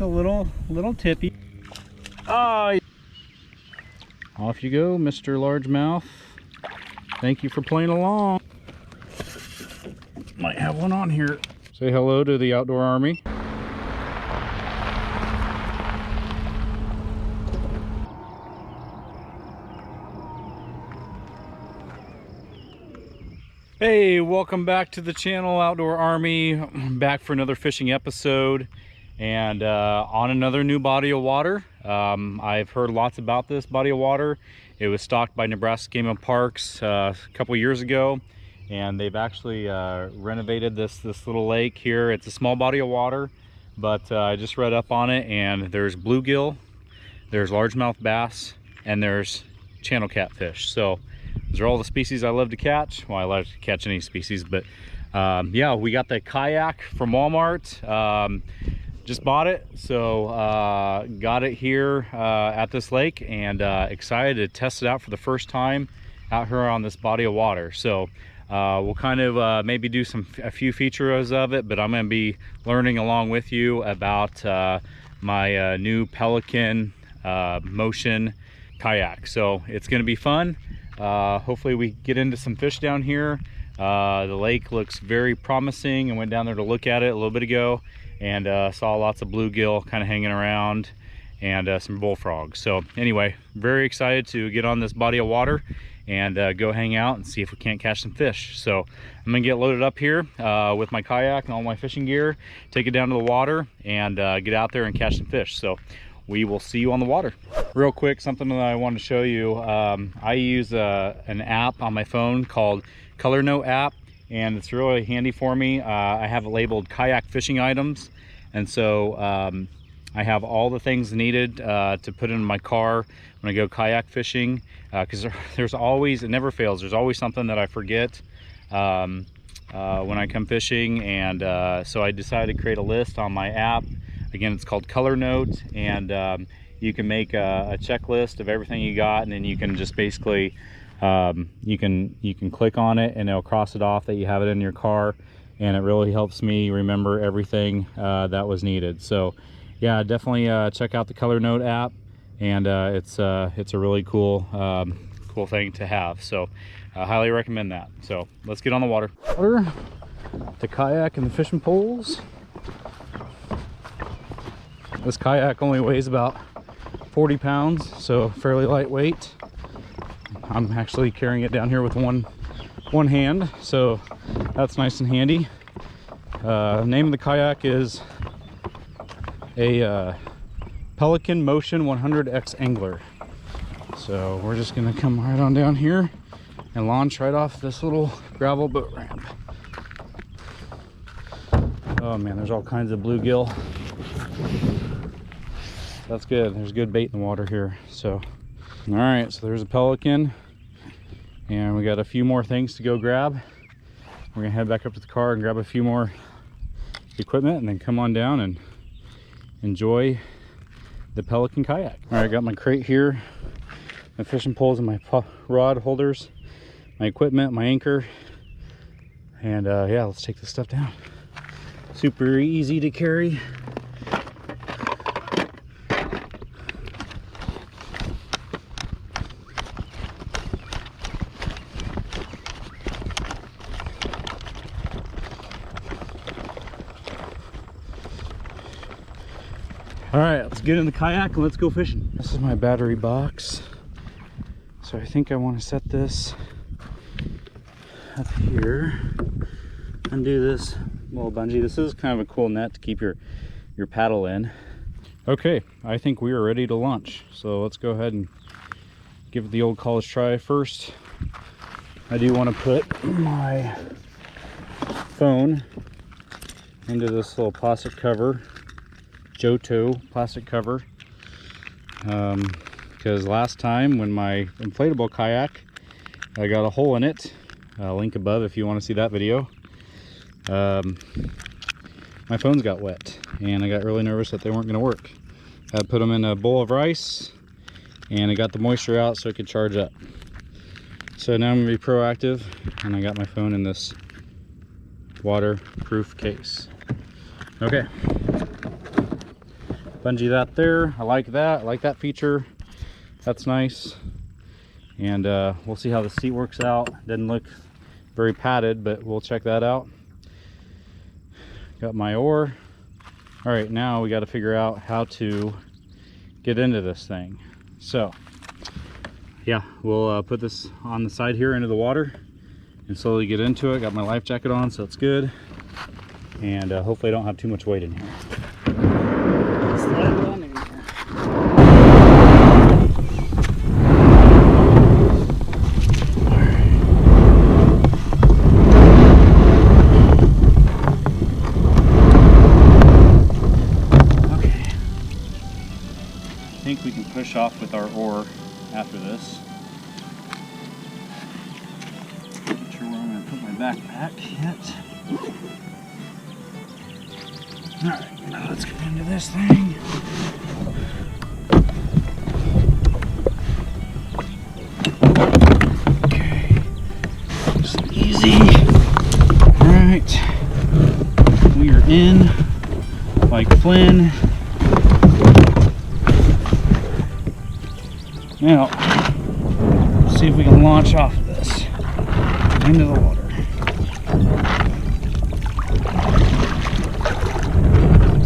a little tippy. Oh, off you go, Mr. Largemouth. Thank you for playing along. Might have one on here. Say hello to the outdoor army. Hey, welcome back to the channel, Outdoor Army. I'm back for another fishing episode and on another new body of water. I've heard lots about this body of water. It was stocked by Nebraska Game and Parks a couple years ago, and they've actually renovated this little lake here. It's a small body of water, but I just read up on it, and there's bluegill, there's largemouth bass, and there's channel catfish. So those are all the species I love to catch. Well, I love to catch any species, but yeah, we got the kayak from Walmart. Just bought it, so got it here at this lake, and excited to test it out for the first time out here on this body of water. So we'll kind of maybe do a few features of it, but I'm going to be learning along with you about my new Pelican motion kayak. So it's going to be fun. Hopefully we get into some fish down here. The lake looks very promising. I went down there to look at it a little bit ago, and saw lots of bluegill kind of hanging around, and some bullfrogs. So anyway, very excited to get on this body of water and go hang out and see if we can't catch some fish. So I'm gonna get loaded up here with my kayak and all my fishing gear, take it down to the water, and get out there and catch some fish. So we will see you on the water. Real quick, something that I want to show you. I use an app on my phone called Color Note app, and it's really handy for me. I have it labeled kayak fishing items, and so I have all the things needed to put in my car when I go kayak fishing, because there's always, it never fails, there's always something that I forget when I come fishing. And so I decided to create a list on my app. Again, it's called Color Note, and you can make a checklist of everything you got, and then you can just basically you can click on it, and it'll cross it off that you have it in your car, and it really helps me remember everything that was needed. So yeah, definitely check out the Color Note app, and it's a really cool thing to have. So I highly recommend that. So let's get on the water. The kayak and the fishing poles. This kayak only weighs about 40 pounds, so fairly lightweight. I'm actually carrying it down here with one hand, so that's nice and handy. The name of the kayak is a Pelican Motion 100X Angler. So we're just gonna come right on down here and launch right off this little gravel boat ramp. Oh man, there's all kinds of bluegill. That's good. There's good bait in the water here. So all right, so there's a pelican, and we got a few more things to go grab. We're gonna head back up to the car and grab a few more equipment, and then come on down and enjoy the Pelican kayak. All right, I got my crate here, my fishing poles and my rod holders, my equipment, my anchor, and yeah, let's take this stuff down. Super easy to carry. All right, let's get in the kayak and let's go fishing. This is my battery box. So I think I want to set this up here, undo this little bungee. This is kind of a cool net to keep your paddle in. Okay, I think we are ready to launch. So let's go ahead and give it the old college try. First, I do want to put my phone into this little plastic cover, Johto plastic cover, because last time when my inflatable kayak, I got a hole in it. Link above if you want to see that video. My phones got wet, and I got really nervous that they weren't going to work. I put them in a bowl of rice, and I got the moisture out so it could charge up. So now I'm going to be proactive, and I got my phone in this waterproof case. Okay. bungee that there. I like that. I like that feature. That's nice. And we'll see how the seat works out. Doesn't look very padded, but we'll check that out. Got my oar. All right, now we got to figure out how to get into this thing. So yeah, we'll put this on the side here into the water and slowly get into it. Got my life jacket on, so it's good. And hopefully I don't have too much weight in here. Slide it on in here. Okay. I think we can push off with our oar after this. Not sure where I'm going to put my backpack yet. Alright, now let's get into this thing. Okay, just easy. Alright, we are in like Flynn. Now, let's see if we can launch off of this into the water.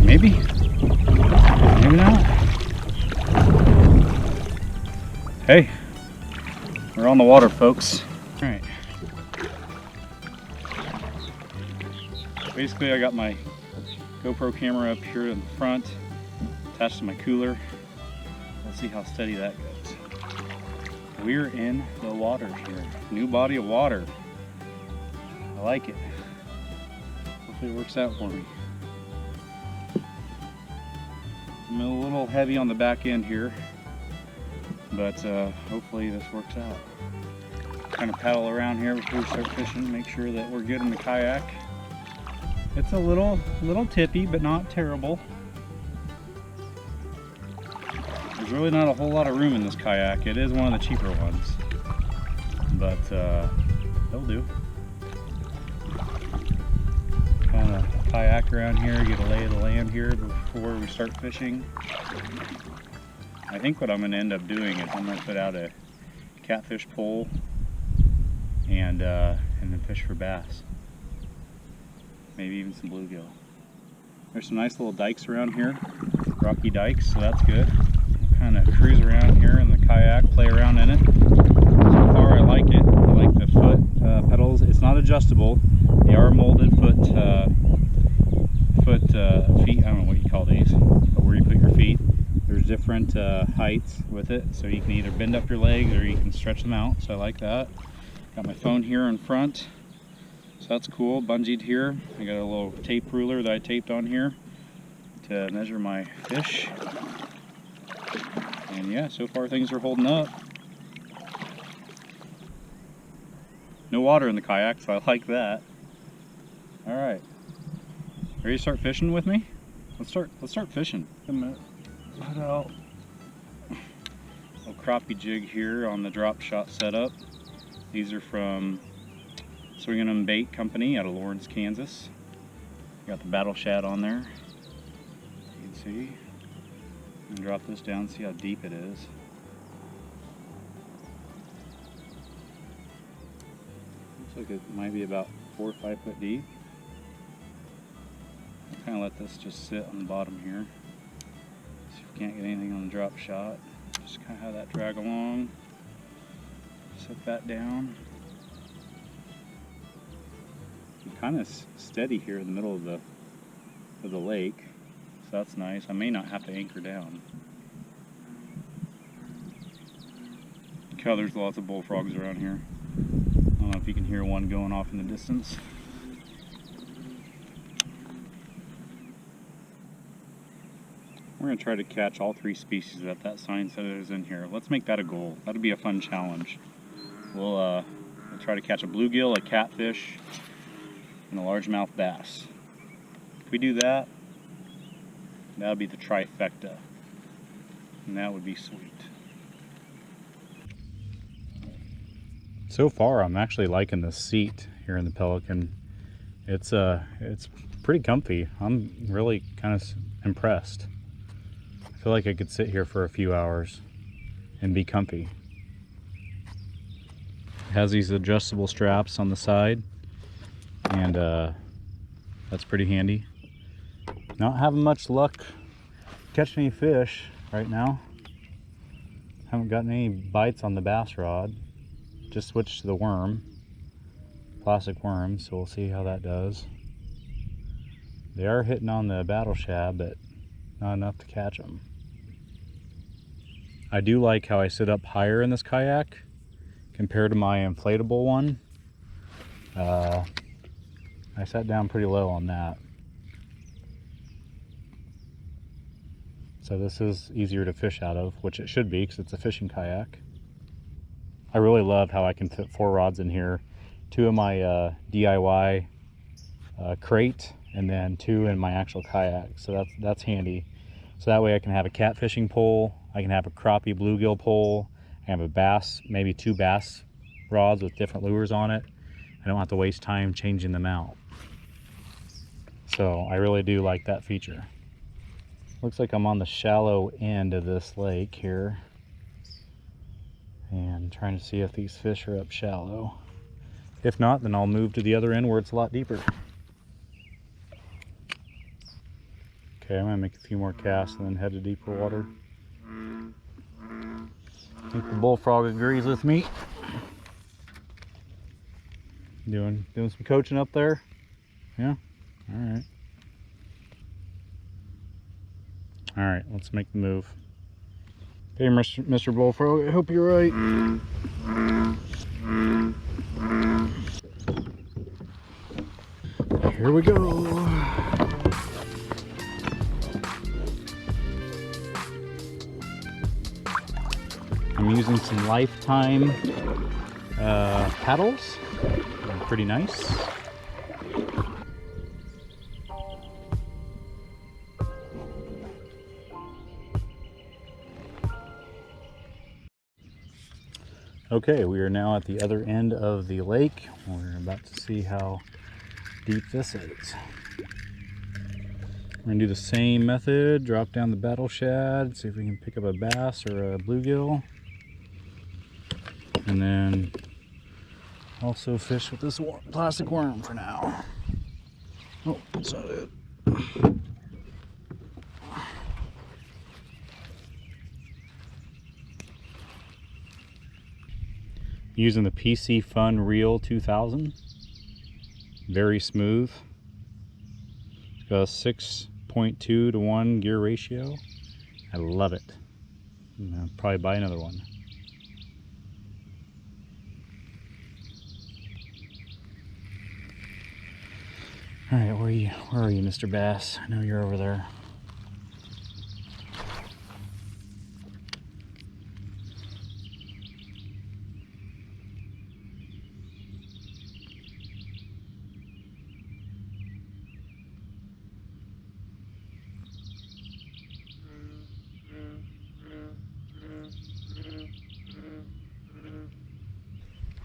Maybe, maybe not. Hey, we're on the water, folks. All right. Basically, I got my GoPro camera up here in the front, attached to my cooler. Let's see how steady that goes. We're in the water here. New body of water. I like it. Hopefully it works out for me. I'm a little heavy on the back end here, but hopefully this works out. Kind of paddle around here before we start fishing, make sure that we're good in the kayak. It's a little tippy, but not terrible. There's really not a whole lot of room in this kayak. It is one of the cheaper ones, but they'll do. Kind of kayak around here, get a lay of the land here before we start fishing. I think what I'm going to end up doing is I'm going to put out a catfish pole and then fish for bass. Maybe even some bluegill. There's some nice little dikes around here, rocky dikes, so that's good. We'll kind of cruise around here in the kayak, play around in it. So far I like it. I like the foot pedals. It's not adjustable. They are molded foot feet. I don't know what you call these, but where you put your feet. There's different heights with it, so you can either bend up your legs or you can stretch them out. So I like that. Got my phone here in front. So that's cool, bungeed here. I got a little tape ruler that I taped on here to measure my fish. And yeah, so far things are holding up. No water in the kayak, so I like that. All right, ready to start fishing with me? Let's start fishing. I'm gonna put out a little crappie jig here on the drop shot setup. These are from Swinging 'em Bait Company out of Lawrence, Kansas. Got the battle shad on there. You can see. And drop this down, see how deep it is. Looks like it might be about 4 or 5 foot deep. I'll kind of let this just sit on the bottom here. See if we can't get anything on the drop shot. Just kind of have that drag along. Set that down. Kind of steady here in the middle of the lake, so that's nice. I may not have to anchor down. Look how there's lots of bullfrogs around here. I don't know if you can hear one going off in the distance. We're going to try to catch all 3 species that sign said is in here. Let's make that a goal. That'll be a fun challenge. We'll try to catch a bluegill, a catfish, and a largemouth bass. If we do that, that'll be the trifecta, and that would be sweet. So far, I'm actually liking the seat here in the Pelican. It's pretty comfy. I'm really kind of impressed. feel like I could sit here for a few hours and be comfy. It has these adjustable straps on the side, and that's pretty handy. Not having much luck catching any fish right now. Haven't gotten any bites on the bass rod. Just switched to the worm, plastic worm, so we'll see how that does. They are hitting on the battle shad, but not enough to catch them. I do like how I sit up higher in this kayak compared to my inflatable one. I sat down pretty low on that. So this is easier to fish out of, which it should be because it's a fishing kayak. I really love how I can fit 4 rods in here. 2 in my DIY crate, and then 2 in my actual kayak. So that's handy. So that way I can have a catfishing pole, I can have a crappie bluegill pole, I have a bass, maybe 2 bass rods with different lures on it. I don't have to waste time changing them out. So I really do like that feature. Looks like I'm on the shallow end of this lake here, and trying to see if these fish are up shallow. If not, then I'll move to the other end where it's a lot deeper. Okay, I'm gonna make a few more casts and then head to deeper water. I think the bullfrog agrees with me. Doing some coaching up there? Yeah? Alright. Alright, let's make the move. Hey, Mr. Bullfrog, I hope you're right. Here we go. I'm using some Lifetime paddles. They're pretty nice. Okay, we are now at the other end of the lake. We're about to see how deep this is. We're gonna do the same method, drop down the battle shad, see if we can pick up a bass or a bluegill. And then also fish with this plastic worm for now. Oh, that's not it. Using the PC Fun Reel 2000. Very smooth. It's got a 6.2 to 1 gear ratio. I love it. I'll probably buy another one. Alright, where are you, Mr. Bass? I know you're over there.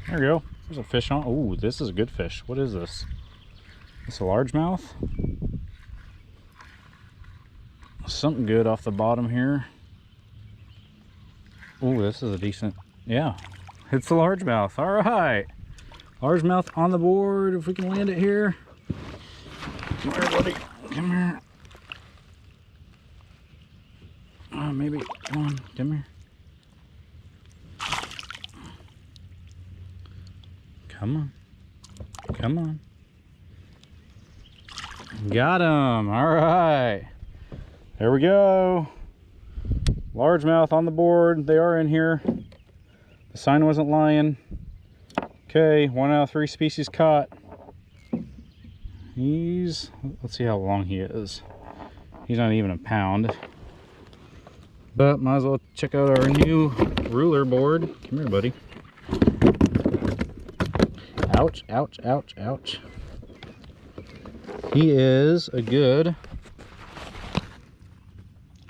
There we go. There's a fish on. Oh, this is a good fish. What is this? It's a largemouth. Something good off the bottom here. Oh, this is a decent. Yeah, it's the largemouth. All right, largemouth on the board. If we can land it here. Come here, buddy. Come here. Maybe. Come on. Come here. Come on. Come on. Got him. All right. There we go. Largemouth on the board. They are in here. The sign wasn't lying. Okay, 1 out of 3 species caught. Let's see how long he is. He's not even a pound. But might as well check out our new ruler board. Come here, buddy. Ouch, ouch, ouch, ouch. He is a good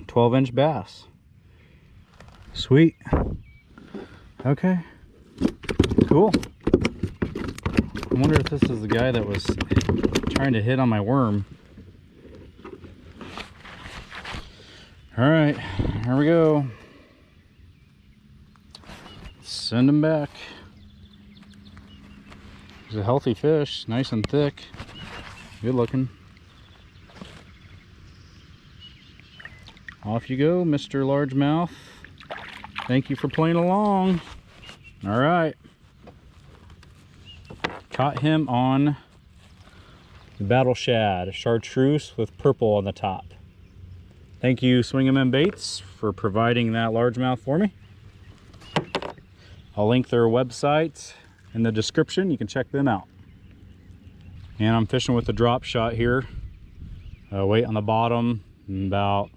12-inch bass. Sweet. Okay. Cool. I wonder if this is the guy that was trying to hit on my worm. All right, here we go. Send him back. He's a healthy fish, nice and thick, good looking. Off you go, Mr. Largemouth. Thank you for playing along. All right. Caught him on the battle shad, a chartreuse with purple on the top. Thank you, Swing 'em and Baits, for providing that largemouth for me. I'll link their website in the description. You can check them out. And I'm fishing with the drop shot here. Weight on the bottom, about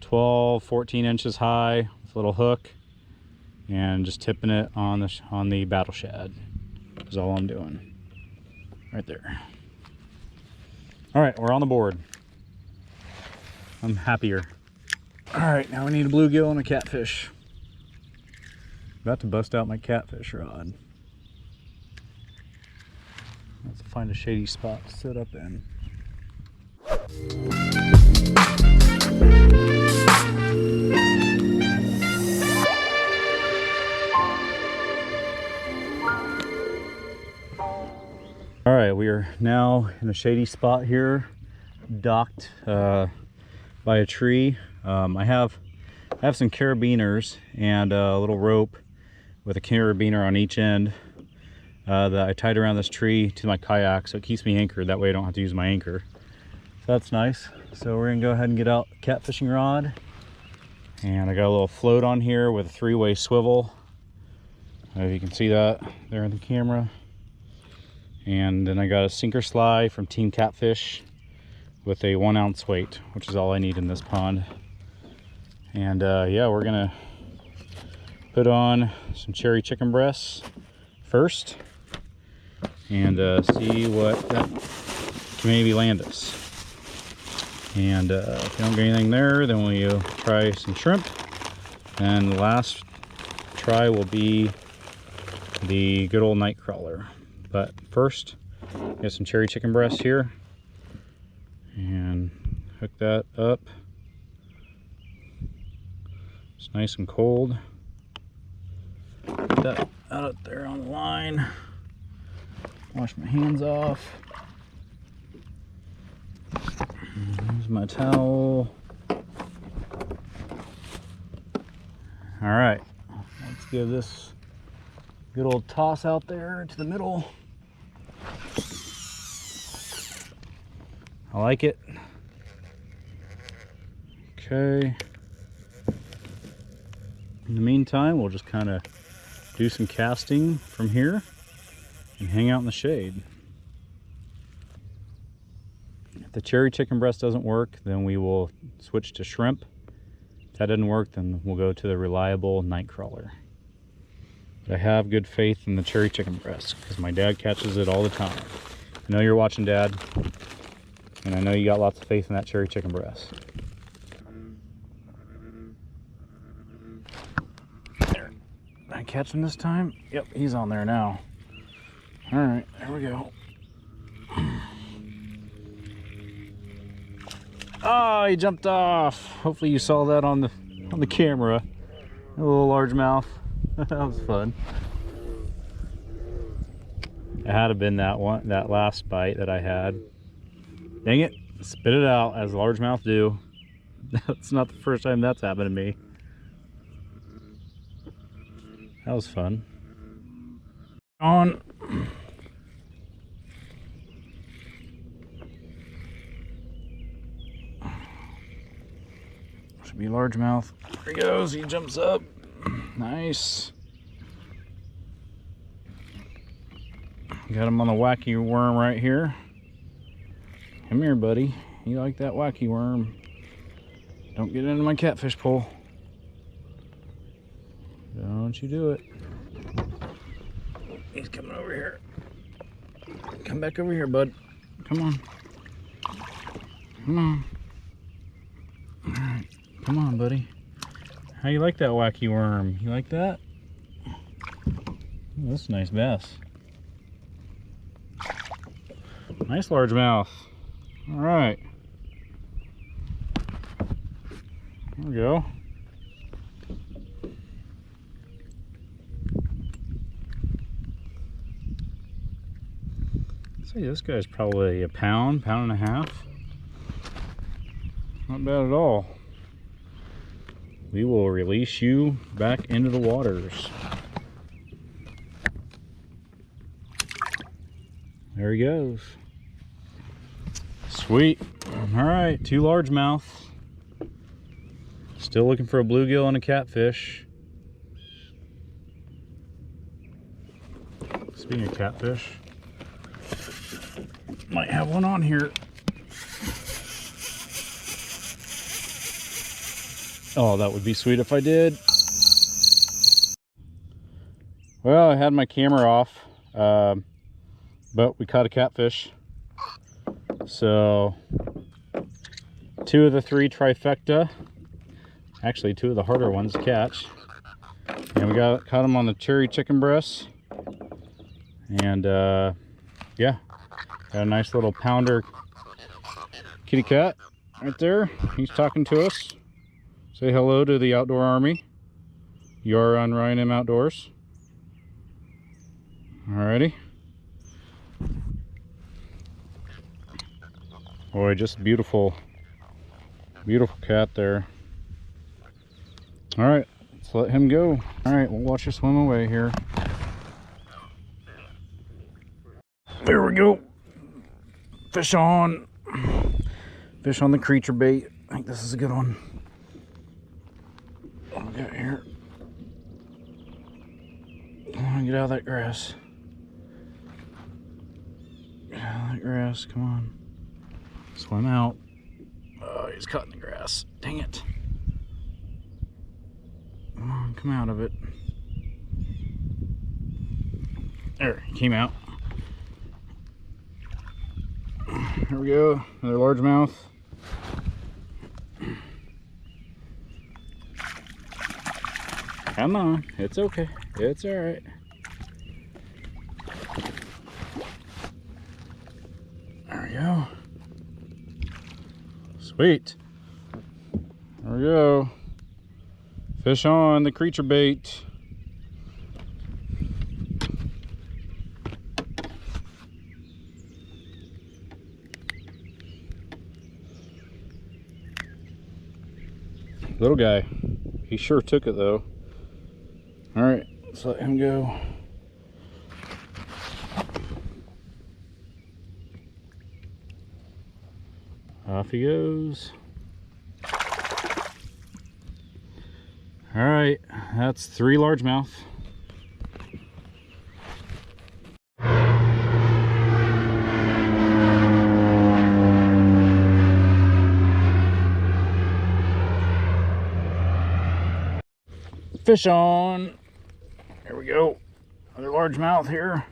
12, 14 inches high with a little hook, and just tipping it on the battle shad is all I'm doing. Right there. All right, we're on the board. I'm happier. All right, now we need a bluegill and a catfish. About to bust out my catfish rod. Let's find a shady spot to sit up in. All right, we are now in a shady spot here, docked by a tree. I have some carabiners and a little rope with a carabiner on each end that I tied around this tree to my kayak, so it keeps me anchored. That way I don't have to use my anchor. So that's nice. So we're gonna go ahead and get out the catfishing rod. And I got a little float on here with a 3-way swivel. If you can see that there in the camera. And then I got a sinker slide from Team Catfish with a 1 ounce weight, which is all I need in this pond. And yeah, we're gonna put on some cherry chicken breasts first and see what that can maybe land us. And if you don't get anything there, then we'll try some shrimp. And the last try will be the good old night crawler. But first, get some cherry chicken breasts here and hook that up. It's nice and cold. Put that out there on the line. Wash my hands off. Here's my towel. All right, let's give this a good old toss out there to the middle. I like it. Okay. In the meantime, we'll just kind of do some casting from here and hang out in the shade. If the cherry chicken breast doesn't work, then we will switch to shrimp. If that doesn't work, then we'll go to the reliable night crawler. But I have good faith in the cherry chicken breast because my dad catches it all the time. I know you're watching, Dad, and I know you got lots of faith in that cherry chicken breast. There. Did I catch him this time? Yep, he's on there now. All right, there we go. Oh, he jumped off. Hopefully you saw that on the camera. A little largemouth. That was fun. It had to have been that last bite that I had. Dang it, spit it out as largemouth do. That's not the first time that's happened to me. That was fun. On. Should be largemouth. There he goes, he jumps up. Nice. Got him on the wacky worm right here. Come here, buddy. You like that wacky worm. Don't get into my catfish pole. Don't you do it. He's coming over here. Come back over here, bud. Come on. Come on. All right. Come on, buddy. How you like that wacky worm? You like that? Ooh, that's a nice bass. Nice largemouth. All right. There we go. See, this guy's probably a pound, pound and a half. Not bad at all. We will release you back into the waters. There he goes. Sweet. All right, 2 largemouth. Still looking for a bluegill and a catfish. Speaking of catfish, might have one on here. Oh, that would be sweet if I did. Well, I had my camera off, but we caught a catfish. So 2 of the 3 trifecta. Actually, 2 of the harder ones to catch. And we caught them on the cherry chicken breasts. And yeah, got a nice little pounder kitty cat right there. He's talking to us. Say hello to the outdoor army. You are on Ryan M Outdoors. Alrighty. Boy, just beautiful, beautiful cat there. All right, let's let him go. All right, we'll watch you swim away here. There we go. Fish on. Fish on the creature bait. I think this is a good one. What we got here? Come on, get out of that grass. Get out of that grass, come on. Swim out. Oh, he's caught in the grass. Dang it. Come on, come out of it. There, he came out. Here we go, another largemouth. Come on, it's okay. It's all right. There we go. Sweet. There we go. Fish on the creature bait. Little guy. He sure took it though. All right, let's let him go. Off he goes. All right, that's 3 largemouth. Fish on. There we go. Another largemouth here.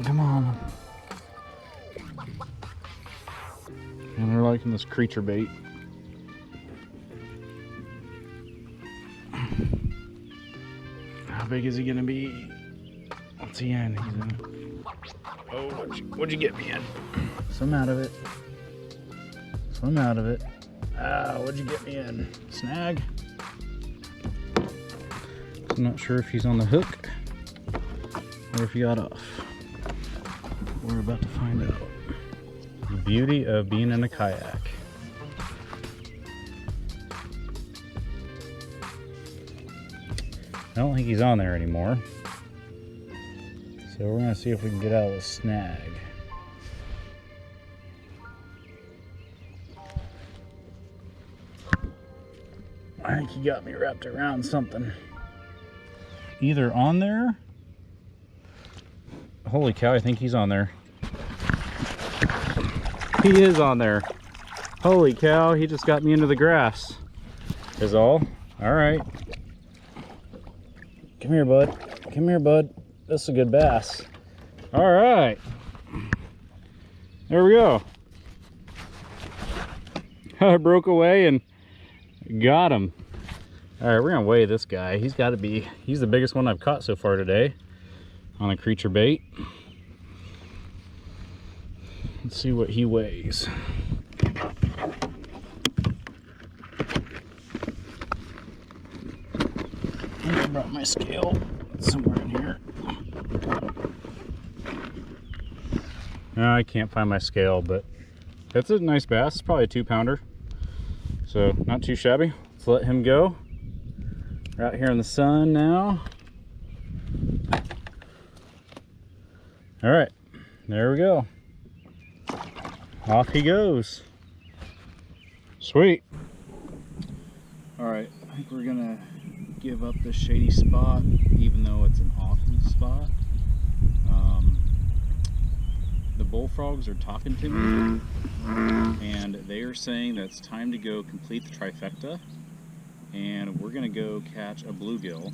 Come on. And they're liking this creature bait. How big is he gonna be? What's he in? He's in. Oh, what'd you get me in? Swim out of it. Swim out of it. Ah, what'd you get me in? Snag? I'm not sure if he's on the hook or if he got off. We're about to find out. The beauty of being in a kayak. I don't think he's on there anymore. So we're gonna see if we can get out of the snag. I think he got me wrapped around something. Either on there. Holy cow, I think he's on there. He is on there. Holy cow, he just got me into the grass. Is all. All right. Come here, bud. Come here, bud. This is a good bass. All right. There we go. I broke away and got him. All right, we're gonna weigh this guy. He's got to be, he's the biggest one I've caught so far today on a creature bait. Let's see what he weighs. drop my scale. It's somewhere in here. No, I can't find my scale, but it's a nice bass. It's probably a 2-pounder, so not too shabby. Let's let him go. We're out here in the sun now. All right, there we go. Off he goes. Sweet. All right, I think we're gonna give up this shady spot, even though it's an awesome spot. The bullfrogs are talking to me, and they are saying that it's time to go complete the trifecta, and we're gonna go catch a bluegill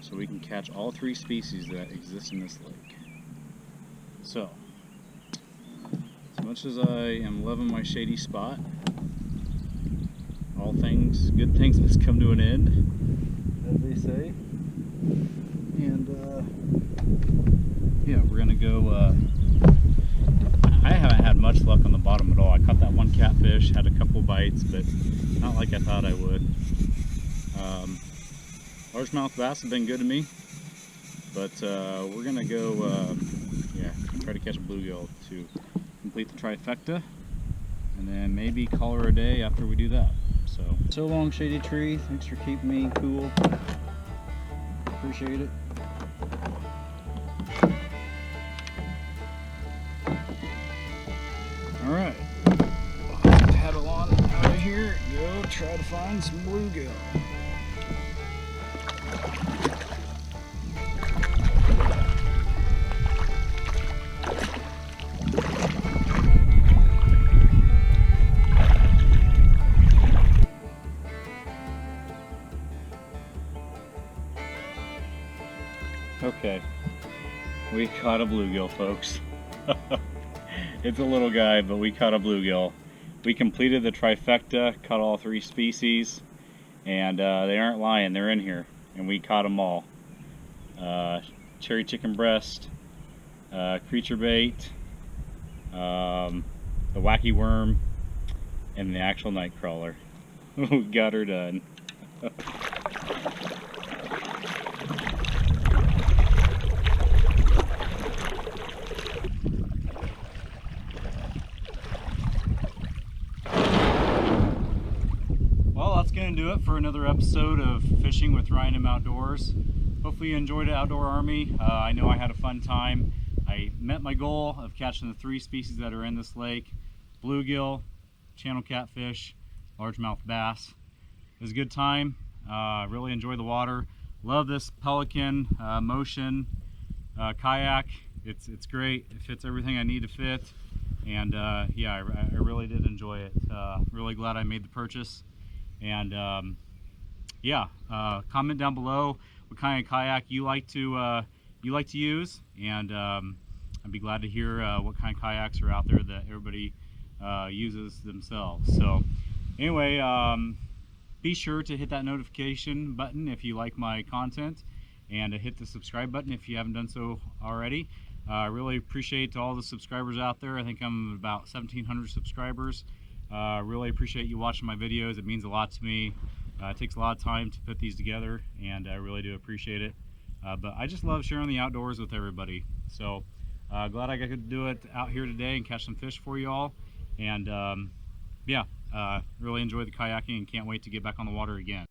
so we can catch all 3 species that exist in this lake. So, as much as I am loving my shady spot, all things, good things must come to an end, as they say. And yeah, we're gonna go. I haven't had much luck on the bottom at all. I caught that one catfish, had a couple bites, but not like I thought I would. Largemouth bass have been good to me, but we're gonna go, yeah, try to catch a bluegill to complete the trifecta, and then maybe call her a day after we do that. So long, shady tree. Thanks for keeping me cool. Appreciate it. All right, paddle on out of here. Go try to find some bluegill. Okay, we caught a bluegill, folks. It's a little guy, but we caught a bluegill. We completed the trifecta, caught all 3 species, and they aren't lying, they're in here, and we caught them all. Cherry chicken breast, creature bait, the wacky worm, and the actual night crawler. We got her done. That's going to do it for another episode of Fishing with Ryan and Outdoors. Hopefully you enjoyed it, Outdoor Army. I know I had a fun time. I met my goal of catching the 3 species that are in this lake: bluegill, channel catfish, largemouth bass. It was a good time. Really enjoyed the water. Love this Pelican motion kayak. It's great. It fits everything I need to fit. And yeah, I really did enjoy it. Really glad I made the purchase. And yeah, comment down below what kind of kayak you like to use, and I'd be glad to hear what kind of kayaks are out there that everybody uses themselves. So anyway, be sure to hit that notification button if you like my content, and hit the subscribe button if you haven't done so already. I really appreciate all the subscribers out there. I think I'm about 1,700 subscribers. Really appreciate you watching my videos. It means a lot to me. It takes a lot of time to put these together, and I really do appreciate it. But I just love sharing the outdoors with everybody. So glad I got to do it out here today and catch some fish for you all. And yeah, really enjoyed the kayaking and can't wait to get back on the water again.